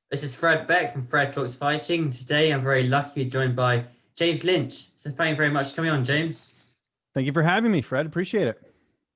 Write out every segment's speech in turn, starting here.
This is Fred Beck from Fred Talks Fighting. Today, I'm very lucky to be joined by James Lynch. So, thank you very much for coming on, James. Thank you for having me, Fred. Appreciate it.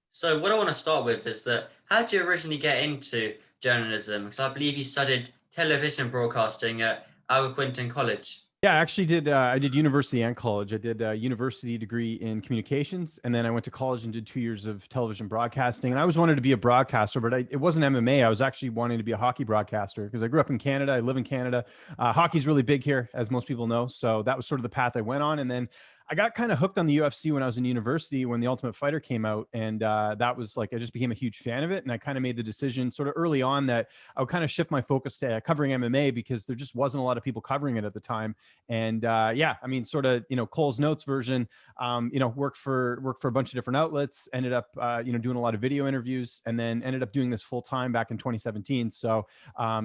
So, what I want to start with is that how did you originally get into journalism? Because I believe you studied television broadcasting at Algonquin College. Yeah, I actually did. I did university and college. I did a university degree in communications, and then I went to college and did 2 years of television broadcasting. And I always wanted to be a broadcaster, but it wasn't MMA. I was actually wanting to be a hockey broadcaster because I grew up in Canada. I live in Canada. Hockey's really big here, as most people know. So that was sort of the path I went on. And then I got kind of hooked on the UFC when I was in university when The Ultimate Fighter came out, and that was like I just became a huge fan of it. And I kind of made the decision sort of early on that I would kind of shift my focus to covering MMA because there just wasn't a lot of people covering it at the time. And yeah, I mean, sort of, Cole's Notes version, worked for a bunch of different outlets, ended up, doing a lot of video interviews, and then ended up doing this full time back in 2017. So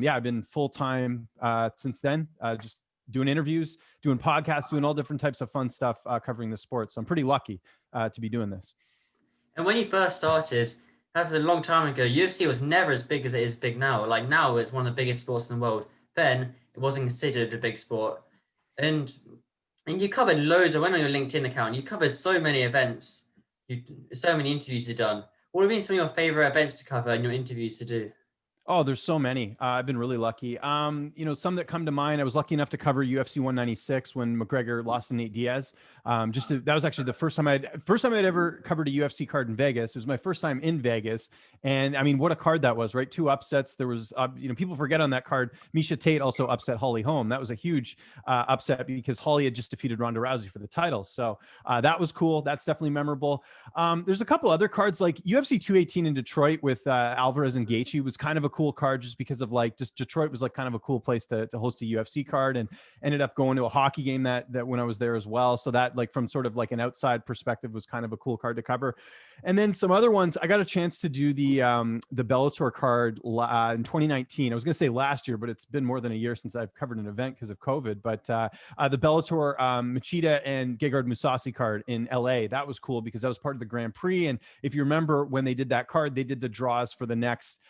yeah, I've been full time since then, just doing interviews, doing podcasts, doing all different types of fun stuff, covering the sport. So I'm pretty lucky to be doing this. And when you first started, that's a long time ago, UFC was never as big as it is big now. Like now, it's one of the biggest sports in the world. Then it wasn't considered a big sport. And and you covered loads. I went on your LinkedIn account. You covered so many events. So many interviews you've done. What have been some of your favorite events to cover and your interviews to do? Oh, there's so many. I've been really lucky. Some that come to mind. I was lucky enough to cover UFC 196 when McGregor lost to Nate Diaz. That was actually the first time I'd ever covered a UFC card in Vegas. It was my first time in Vegas, and I mean, what a card that was, right? Two upsets. There was, people forget on that card. Misha Tate also upset Holly Holm. That was a huge upset because Holly had just defeated Ronda Rousey for the title. So that was cool. That's definitely memorable. There's a couple other cards like UFC 218 in Detroit with Alvarez and Gaethje was kind of a cool card just because of just Detroit was like kind of a cool place to host a UFC card, and ended up going to a hockey game that when I was there as well. So that like from sort of like an outside perspective was kind of a cool card to cover. And then some other ones, I got a chance to do the Bellator card in 2019. I was going to say last year, but it's been more than a year since I've covered an event because of COVID. But the Bellator Machida and Gegard Mousasi card in LA, that was cool because that was part of the Grand Prix. And if you remember when they did that card, they did the draws for the next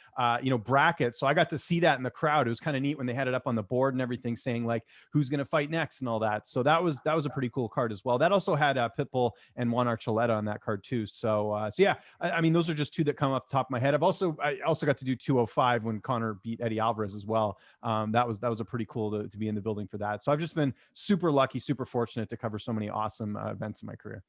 bracket. So I got to see that in the crowd. It was kind of neat when they had it up on the board and everything saying like who's going to fight next and all that. So that was a pretty cool card as well. That also had Pitbull and Juan Archuleta on that card too. So yeah, I mean, those are just two that come off the top of my head. I also got to do 205 when Conor beat Eddie Alvarez as well. That was a pretty cool to be in the building for that. So I've just been super lucky, super fortunate to cover so many awesome events in my career.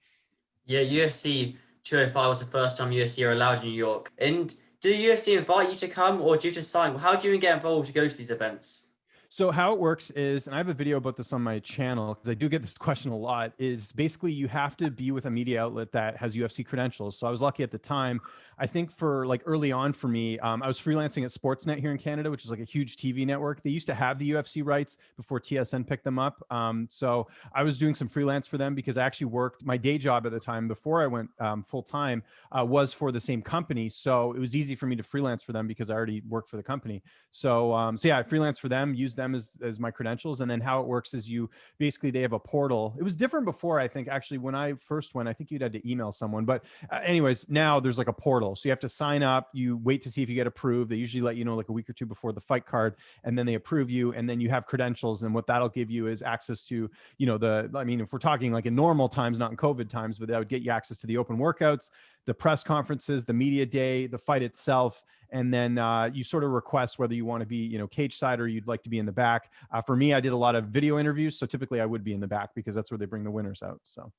Yeah, UFC 205 was the first time UFC are allowed in New York. And do UFC invite you to come or do you just sign? How do you even get involved to go to these events? So how it works is, and I have a video about this on my channel because I do get this question a lot, is basically you have to be with a media outlet that has UFC credentials. So I was lucky at the time. I think for like early on for me, I was freelancing at Sportsnet here in Canada, which is like a huge TV network. They used to have the UFC rights before TSN picked them up. So I was doing some freelance for them because I actually worked my day job at the time before I went full time was for the same company. So it was easy for me to freelance for them because I already worked for the company. So yeah, I freelance for them, use them as my credentials. And then how it works is they have a portal. It was different before, I think, actually, when I first went, I think you'd had to email someone. But anyways, now there's like a portal. So you have to sign up. You wait to see if you get approved. They usually let you know like a week or two before the fight card, and then they approve you. And then you have credentials. And what that'll give you is access to, if we're talking like in normal times, not in COVID times, but that would get you access to the open workouts, the press conferences, the media day, the fight itself. And then you sort of request whether you want to be, cage side or you'd like to be in the back. For me, I did a lot of video interviews. So typically I would be in the back because that's where they bring the winners out. So.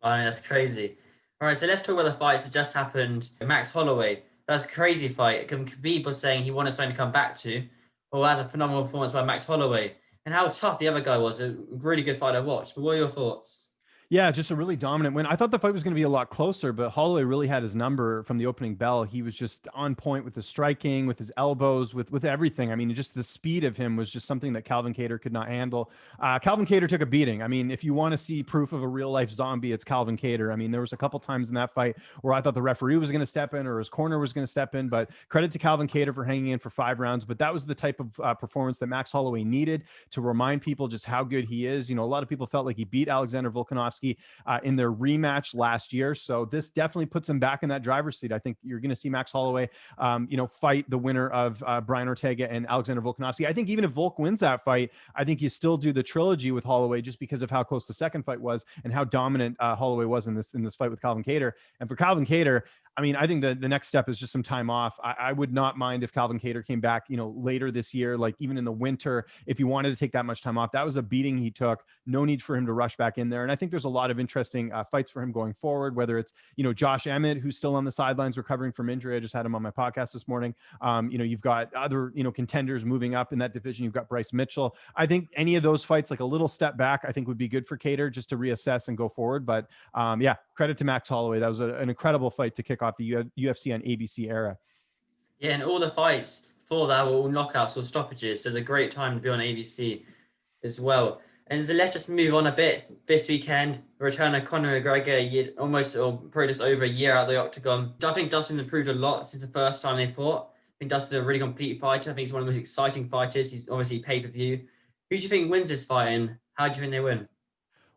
I mean, that's crazy. All right, so let's talk about the fights that just happened. Max Holloway, that's a crazy fight. Khabib was saying he wanted something to come back to. Well, that's a phenomenal performance by Max Holloway. And how tough the other guy was. A really good fight I watched. But what are your thoughts? Yeah, just a really dominant win. I thought the fight was going to be a lot closer, but Holloway really had his number from the opening bell. He was just on point with the striking, with his elbows, with everything. I mean, just the speed of him was just something that Calvin Kattar could not handle. Calvin Kattar took a beating. I mean, if you want to see proof of a real life zombie, it's Calvin Kattar. I mean, there was a couple times in that fight where I thought the referee was going to step in or his corner was going to step in, but credit to Calvin Kattar for hanging in for 5 rounds. But that was the type of performance that Max Holloway needed to remind people just how good he is. A lot of people felt like he beat Alexander Volkanovski Volkanovski in their rematch last year. So this definitely puts him back in that driver's seat. I think you're going to see Max Holloway, fight the winner of Brian Ortega and Alexander Volkanovski. I think even if Volk wins that fight, I think you still do the trilogy with Holloway just because of how close the second fight was and how dominant Holloway was in this fight with Calvin Kattar. And for Calvin Kattar, I mean, I think the next step is just some time off. I would not mind if Calvin Kattar came back, later this year, like even in the winter, if he wanted to take that much time off. That was a beating he took. No need for him to rush back in there. And I think there's a lot of interesting fights for him going forward, whether it's, Josh Emmett, who's still on the sidelines recovering from injury. I just had him on my podcast this morning. You've got other, contenders moving up in that division. You've got Bryce Mitchell. I think any of those fights, like a little step back, I think would be good for Kattar just to reassess and go forward. But credit to Max Holloway. That was an incredible fight to kick off the UFC on ABC era. Yeah, and all the fights before that were all knockouts or stoppages. So it's a great time to be on ABC as well. And so let's just move on a bit. This weekend, the return of Conor McGregor, probably just over a year out of the octagon. I think Dustin's improved a lot since the first time they fought. I think Dustin's a really complete fighter. I think he's one of the most exciting fighters. He's obviously pay-per-view. Who do you think wins this fight, and how do you think they win?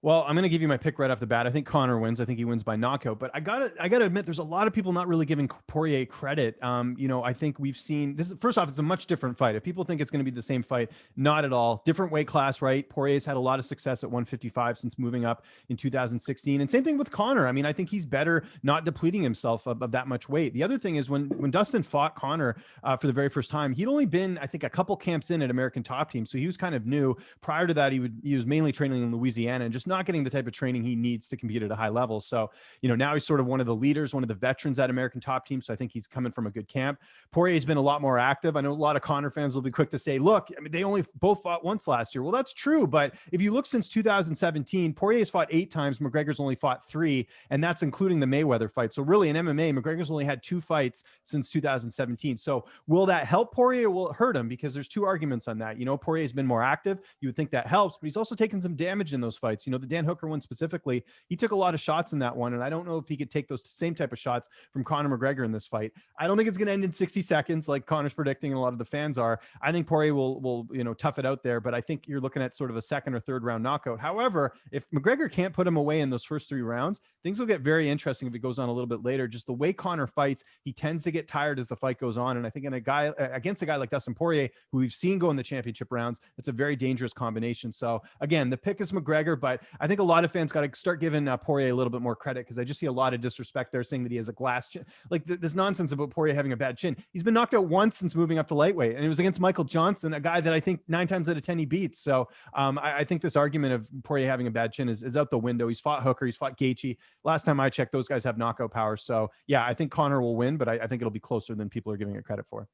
Well, I'm going to give you my pick right off the bat. I think Conor wins. I think he wins by knockout. But I gotta admit, there's a lot of people not really giving Poirier credit. I think we've seen this. First off, it's a much different fight. If people think it's going to be the same fight, not at all. Different weight class, right? Poirier's had a lot of success at 155 since moving up in 2016, and same thing with Conor. I mean, I think he's better not depleting himself of that much weight. The other thing is when Dustin fought Conor for the very first time, he'd only been, I think, a couple camps in at American Top Team, so he was kind of new. Prior to that, he was mainly training in Louisiana and just not getting the type of training he needs to compete at a high level. So, now he's sort of one of the leaders, one of the veterans at American Top Team. So I think he's coming from a good camp. Poirier's been a lot more active. I know a lot of Conor fans will be quick to say, look, I mean, they only both fought once last year. Well, that's true. But if you look since 2017, Poirier's fought 8 times. McGregor's only fought 3, and that's including the Mayweather fight. So really in MMA, McGregor's only had 2 fights since 2017. So will that help Poirier or will it hurt him? Because there's 2 arguments on that. Poirier's been more active. You would think that helps, but he's also taken some damage in those fights. The Dan Hooker one specifically, he took a lot of shots in that one, and I don't know if he could take those same type of shots from Conor McGregor in this fight. I don't think it's going to end in 60 seconds like Conor's predicting and a lot of the fans are. I think Poirier will tough it out there, but I think you're looking at sort of a second or third round knockout. However, if McGregor can't put him away in those first 3 rounds, things will get very interesting if it goes on a little bit later. Just the way Conor fights, he tends to get tired as the fight goes on, and I think against a guy like Dustin Poirier, who we've seen go in the championship rounds, it's a very dangerous combination. So again, the pick is McGregor, but I think a lot of fans got to start giving Poirier a little bit more credit, because I just see a lot of disrespect there, saying that he has a glass chin. Like this nonsense about Poirier having a bad chin. He's been knocked out once since moving up to lightweight, and it was against Michael Johnson, a guy that I think 9 times out of 10 he beats. So I think this argument of Poirier having a bad chin is out the window. He's fought Hooker, he's fought Gaethje. Last time I checked, those guys have knockout power. So yeah, I think Conor will win, but I think it'll be closer than people are giving it credit for.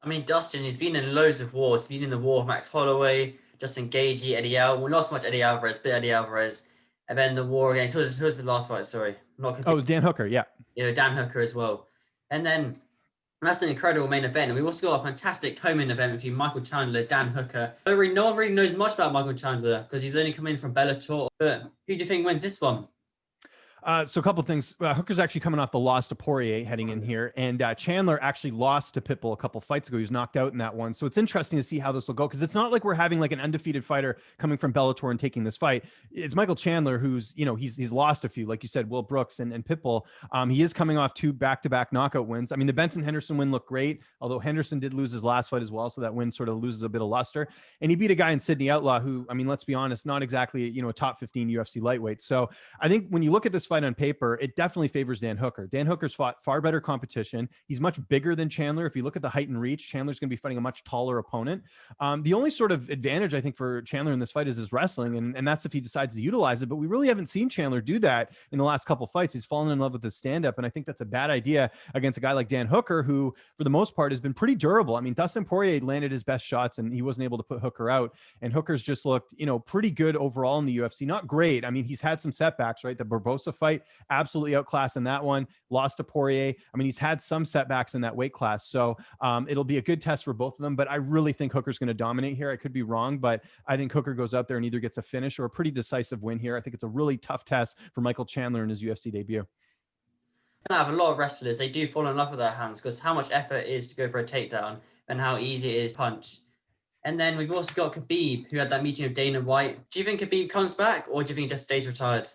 I mean, Dustin, he's been in loads of wars. He's been in the war with Max Holloway, Justin Gaethje, Eddie Alvarez. Well, not so much Eddie Alvarez, but Eddie Alvarez. And then the war against, who was the last fight? Sorry. Dan Hooker, yeah. Dan Hooker as well. And then that's an incredible main event. And we also got a fantastic co-main event between Michael Chandler, Dan Hooker. No one really knows much about Michael Chandler because he's only come in from Bellator. But who do you think wins this one? So a couple of things. Hooker's actually coming off the loss to Poirier heading in here, and Chandler actually lost to Pitbull a couple fights ago. He was knocked out in that one. So it's interesting to see how this will go, because it's not like we're having like an undefeated fighter coming from Bellator and taking this fight. It's Michael Chandler who's, he's lost a few, like you said, Will Brooks and Pitbull. He is coming off 2 back-to-back knockout wins. I mean, the Benson Henderson win looked great, although Henderson did lose his last fight as well, so that win sort of loses a bit of luster. And he beat a guy in Sidney Outlaw who, I mean, let's be honest, not exactly, a top 15 UFC lightweight. So I think when you look at this fight on paper, it definitely favors Dan Hooker. Dan Hooker's fought far better competition. He's much bigger than Chandler. If you look at the height and reach, Chandler's going to be fighting a much taller opponent. The only sort of advantage I think for Chandler in this fight is his wrestling, and that's if he decides to utilize it. But we really haven't seen Chandler do that in the last couple fights. He's fallen in love with his stand-up, and I think that's a bad idea against a guy like Dan Hooker, who for the most part has been pretty durable. I mean, Dustin Poirier landed his best shots, and he wasn't able to put Hooker out. And Hooker's just looked, pretty good overall in the UFC. Not great. I mean, he's had some setbacks, right? The Barbosa fight, absolutely outclassed in that one, lost to Poirier. I mean, he's had some setbacks in that weight class. So it'll be a good test for both of them, but I really think Hooker's going to dominate here. I could be wrong, but I think Hooker goes out there and either gets a finish or a pretty decisive win here. I think it's a really tough test for Michael Chandler in his UFC debut. I have a lot of wrestlers, they do fall in love with their hands because how much effort it is to go for a takedown and how easy it is to punch. And then we've also got Khabib, who had that meeting with Dana White. Do you think Khabib comes back, or do you think he just stays retired?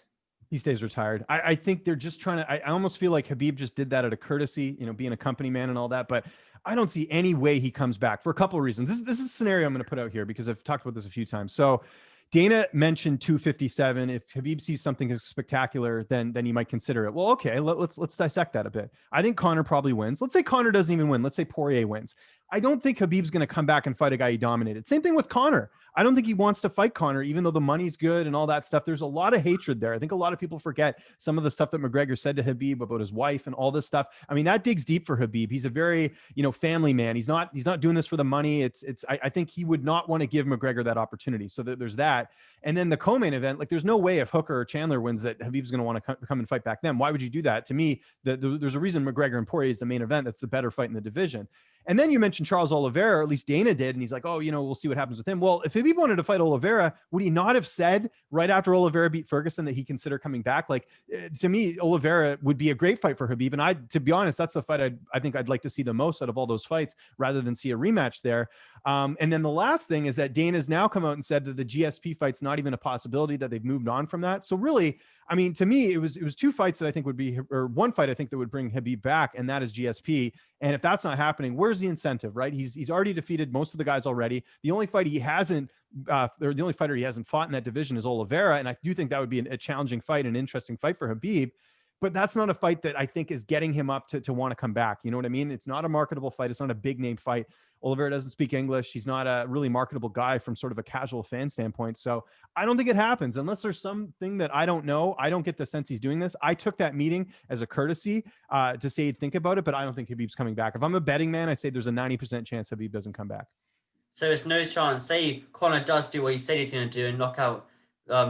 He stays retired. I think they're just trying to, I almost feel like Khabib just did that out of courtesy, being a company man and all that, but I don't see any way he comes back for a couple of reasons. This is a scenario I'm going to put out here because I've talked about this a few times. So Dana mentioned 257. If Khabib sees something spectacular, then he might consider it. Well, okay, let's dissect that a bit. I think Conor probably wins. Let's say Conor doesn't even win. Let's say Poirier wins. I don't think Khabib's going to come back and fight a guy he dominated. Same thing with Conor. I don't think he wants to fight Conor, even though the money's good and all that stuff. There's a lot of hatred there. I think a lot of people forget some of the stuff that McGregor said to Khabib about his wife and all this stuff. I mean, that digs deep for Khabib. He's a very, family man. He's not doing this for the money. I think he would not want to give McGregor that opportunity. So there's that. And then the co-main event, like there's no way if Hooker or Chandler wins that Khabib's going to want to come and fight back them. Why would you do that? To me, there's a reason McGregor and Poirier is the main event. That's the better fight in the division. And then you mentioned Charles Oliveira, or at least Dana did. And he's like, oh, we'll see what happens with him. Well, if Khabib wanted to fight Oliveira, would he not have said right after Oliveira beat Ferguson that he consider coming back? Like, to me, Oliveira would be a great fight for Khabib. And to be honest, that's the fight I think I'd like to see the most out of all those fights rather than see a rematch there. And then the last thing is that Dana's now come out and said that the GSP fight's not even a possibility, that they've moved on from that. So really, I mean, to me, it was two fights that I think would be, or one fight I think that would bring Khabib back, and that is GSP. And if that's not happening, where's the incentive, right? He's already defeated most of the guys already. The only fight he hasn't, or the only fighter he hasn't fought in that division is Oliveira, and I do think that would be a challenging fight, an interesting fight for Khabib. But that's not a fight that I think is getting him up to want to come back. You know what I mean? It's not a marketable fight. It's not a big name fight. Oliveira doesn't speak English. He's not a really marketable guy from sort of a casual fan standpoint. So I don't think it happens unless there's something that I don't know. I don't get the sense he's doing this. I took that meeting as a courtesy to say, think about it, but I don't think Khabib's coming back. If I'm a betting man, I say there's a 90% chance Khabib doesn't come back. So there's no chance. Say Conor does do what he said he's going to do and knock out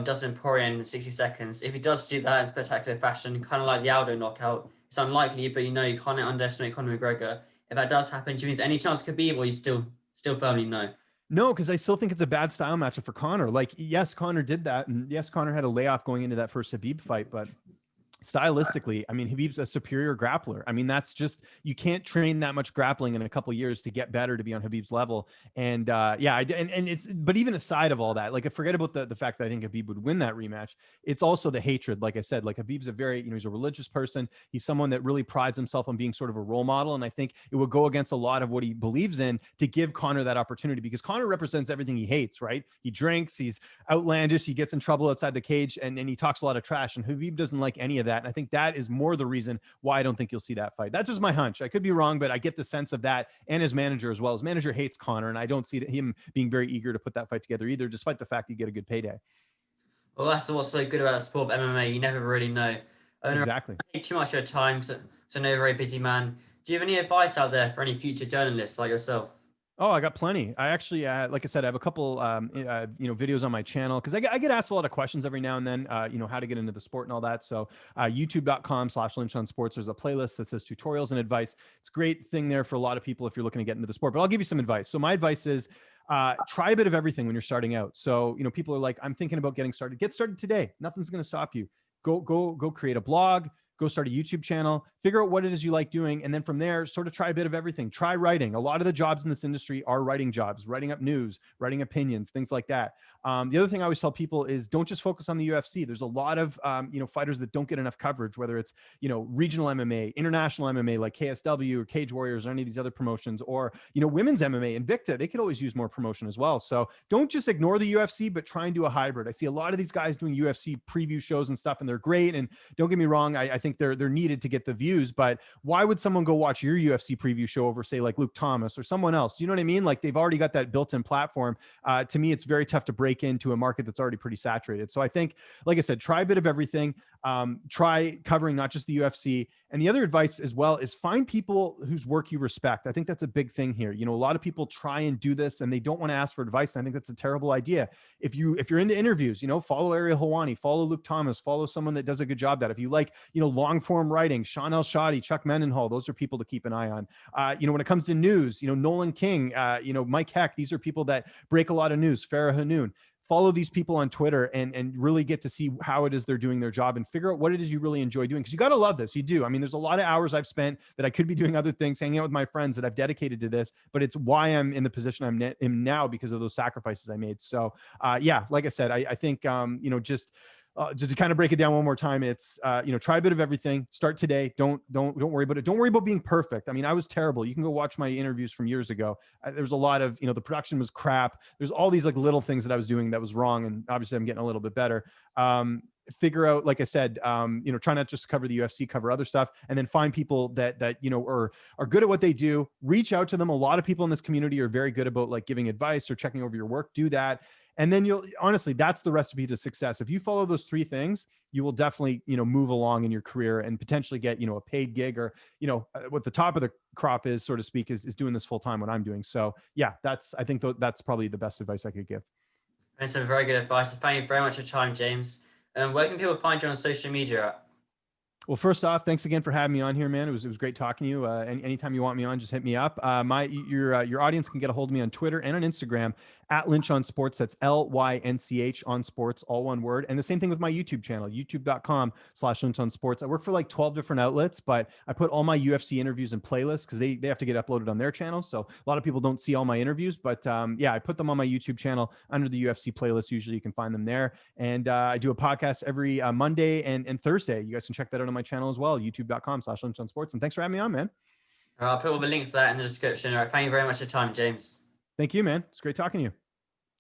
Dustin Poirier in 60 seconds. If he does do that in spectacular fashion, kind of like the Aldo knockout, it's unlikely, but you can't underestimate Conor McGregor. If that does happen, do you think there's any chance Khabib, or you still firmly no? No, because I still think it's a bad style matchup for Conor. Like, yes, Conor did that, and yes, Conor had a layoff going into that first Khabib fight, but stylistically, I mean, Khabib's a superior grappler. I mean, that's just, you can't train that much grappling in a couple of years to get better to be on Khabib's level. And but even aside of all that, like, forget about the fact that I think Khabib would win that rematch. It's also the hatred. Like I said, like, Khabib's a very, he's a religious person. He's someone that really prides himself on being sort of a role model. And I think it would go against a lot of what he believes in to give Conor that opportunity, because Conor represents everything he hates, right? He drinks, he's outlandish, he gets in trouble outside the cage, and he talks a lot of trash, and Khabib doesn't like any of that. And I think that is more the reason why I don't think you'll see that fight. That's just my hunch. I could be wrong, but I get the sense of that, and his manager as well. His manager hates Conor, and I don't see him being very eager to put that fight together either, despite the fact he'd get a good payday. Well, that's what's so good about the sport of MMA. You never really know. Exactly. I take too much of your time, so I know you're a very busy man. Do you have any advice out there for any future journalists like yourself? Oh, I got plenty. I actually, like I said, I have a couple, videos on my channel, because I get asked a lot of questions every now and then, how to get into the sport and all that. So youtube.com/Lynch on Sports, there's a playlist that says tutorials and advice. It's a great thing there for a lot of people if you're looking to get into the sport, but I'll give you some advice. So my advice is, try a bit of everything when you're starting out. So, people are like, I'm thinking about getting started. Get started today. Nothing's going to stop you. Go create a blog. Go start a YouTube channel, figure out what it is you like doing. And then from there, sort of try a bit of everything. Try writing. A lot of the jobs in this industry are writing jobs, writing up news, writing opinions, things like that. The other thing I always tell people is don't just focus on the UFC. There's a lot of, fighters that don't get enough coverage, whether it's, regional MMA, international MMA, like KSW or Cage Warriors or any of these other promotions, or, women's MMA, Invicta, they could always use more promotion as well. So don't just ignore the UFC, but try and do a hybrid. I see a lot of these guys doing UFC preview shows and stuff, and they're great. And don't get me wrong, I think they're needed to get the views, but why would someone go watch your UFC preview show over, say, like Luke Thomas or someone else? Do you know what I mean? Like, they've already got that built-in platform. To me, it's very tough to break into a market that's already pretty saturated. So I think, like I said, try a bit of everything. Try covering not just the UFC. And the other advice as well is find people whose work you respect. I think that's a big thing here. A lot of people try and do this and they don't want to ask for advice. And I think that's a terrible idea. If you're into interviews, follow Ariel Helwani, follow Luke Thomas, follow someone that does a good job at that. If you like, long form writing, Sean El Shadi, Chuck Mendenhall, those are people to keep an eye on. When it comes to news, Nolan King, Mike Heck, these are people that break a lot of news. Farah Hanoun. Follow these people on Twitter and really get to see how it is they're doing their job and figure out what it is you really enjoy doing. Because you got to love this. You do. I mean, there's a lot of hours I've spent that I could be doing other things, hanging out with my friends that I've dedicated to this, but it's why I'm in the position I'm in now because of those sacrifices I made. So like I said, I think, just to kind of break it down one more time, it's try a bit of everything. Start today. Don't worry about it. Don't worry about being perfect. I mean, I was terrible. You can go watch my interviews from years ago. There was a lot of the production was crap. There's all these like little things that I was doing that was wrong, and obviously I'm getting a little bit better. Figure out, like I said, try not just to cover the UFC, cover other stuff, and then find people that are good at what they do. Reach out to them. A lot of people in this community are very good about like giving advice or checking over your work. Do that. And then honestly, that's the recipe to success. If you follow those three things, you will definitely, move along in your career and potentially get, a paid gig, or, what the top of the crop is, so to speak, is doing this full time, what I'm doing. So yeah, I think that's probably the best advice I could give. That's some very good advice. Thank you very much for your time, James. Where can people find you on social media? Well, first off, thanks again for having me on here, man. It was great talking to you. Anytime you want me on, just hit me up. Your audience can get a hold of me on Twitter and on Instagram at Lynch on Sports. That's LYNCH on Sports, all one word. And the same thing with my YouTube channel, youtube.com/Lynch on Sports. I work for like 12 different outlets, but I put all my UFC interviews in playlists because they have to get uploaded on their channels. So a lot of people don't see all my interviews, but I put them on my YouTube channel under the UFC playlist. Usually you can find them there. And I do a podcast every Monday and Thursday. You guys can check that out on my channel as well, youtube.com/Lynch on Sports. And thanks for having me on, man. I'll put all the link for that in the description. All right, thank you very much for your time, James. Thank you, man. It's great talking to you.